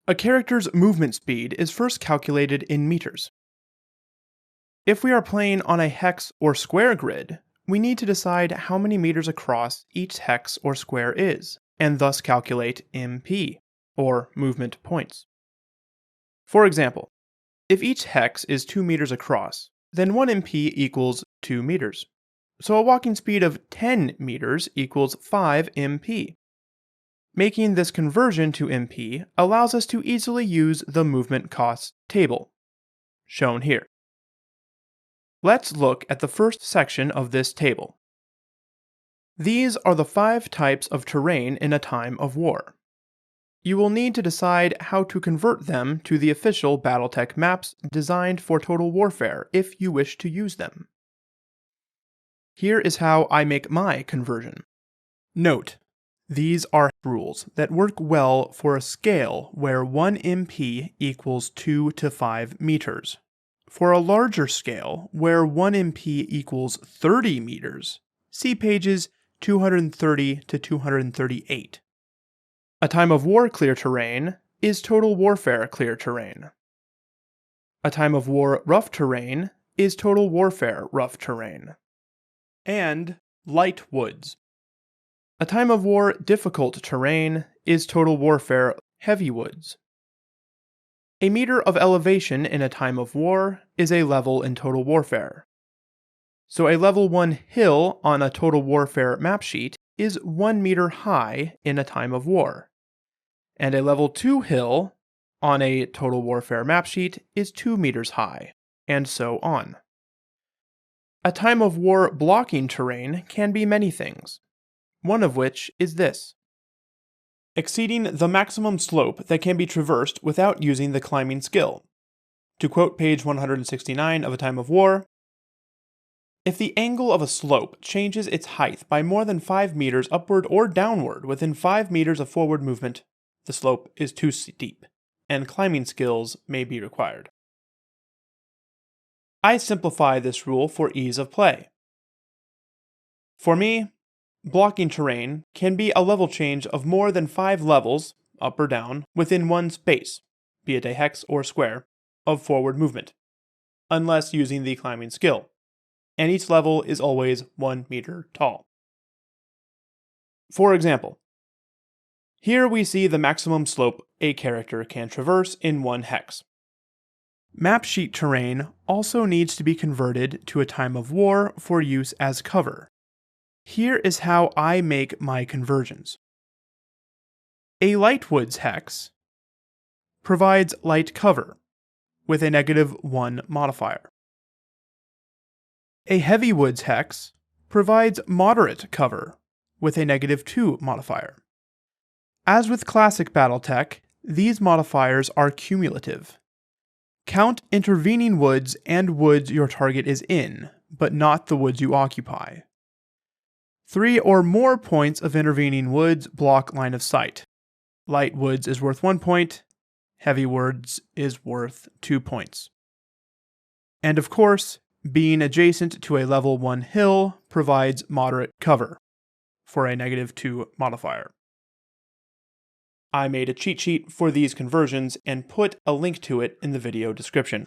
A character's movement speed is first calculated in meters. If we are playing on a hex or square grid, we need to decide how many meters across each hex or square is, and thus calculate MP, or movement points. For example, if each hex is 2 meters across, then 1 MP equals 2 meters. So a walking speed of 10 meters equals 5 MP. Making this conversion to MP allows us to easily use the movement costs table, shown here. Let's look at the first section of this table. These are the 5 types of terrain in a time of war. You will need to decide how to convert them to the official BattleTech maps designed for Total Warfare if you wish to use them. Here is how I make my conversion. Note, these are rules that work well for a scale where 1 MP equals 2 to 5 meters. For a larger scale where 1 MP equals 30 meters, see pages 230 to 238. A time of war clear terrain is Total Warfare clear terrain. A time of war rough terrain is Total Warfare rough terrain. And light woods. A time of war difficult terrain is Total Warfare heavy woods. A meter of elevation in a time of war is a level in Total Warfare. So a level 1 hill on a Total Warfare map sheet is 1 meter high in a time of war. And a level 2 hill on a Total Warfare map sheet is 2 meters high, and so on. A time of war blocking terrain can be many things, one of which is this: exceeding the maximum slope that can be traversed without using the climbing skill. To quote page 169 of A Time of War, if the angle of a slope changes its height by more than 5 meters upward or downward within 5 meters of forward movement, the slope is too steep, and climbing skills may be required. I simplify this rule for ease of play. For me, blocking terrain can be a level change of more than 5 levels, up or down, within one space, be it a hex or square, of forward movement, unless using the climbing skill, and each level is always 1 meter tall. For example, here we see the maximum slope a character can traverse in one hex. Map sheet terrain also needs to be converted to a time of war for use as cover. Here is how I make my conversions. A light woods hex provides light cover with a -1 modifier. A heavy woods hex provides moderate cover with a -2 modifier. As with classic BattleTech, these modifiers are cumulative. Count intervening woods and woods your target is in, but not the woods you occupy. 3 or more points of intervening woods block line of sight. Light woods is worth 1 point, heavy woods is worth 2 points. And of course, being adjacent to a level 1 hill provides moderate cover for a -2 modifier. I made a cheat sheet for these conversions and put a link to it in the video description.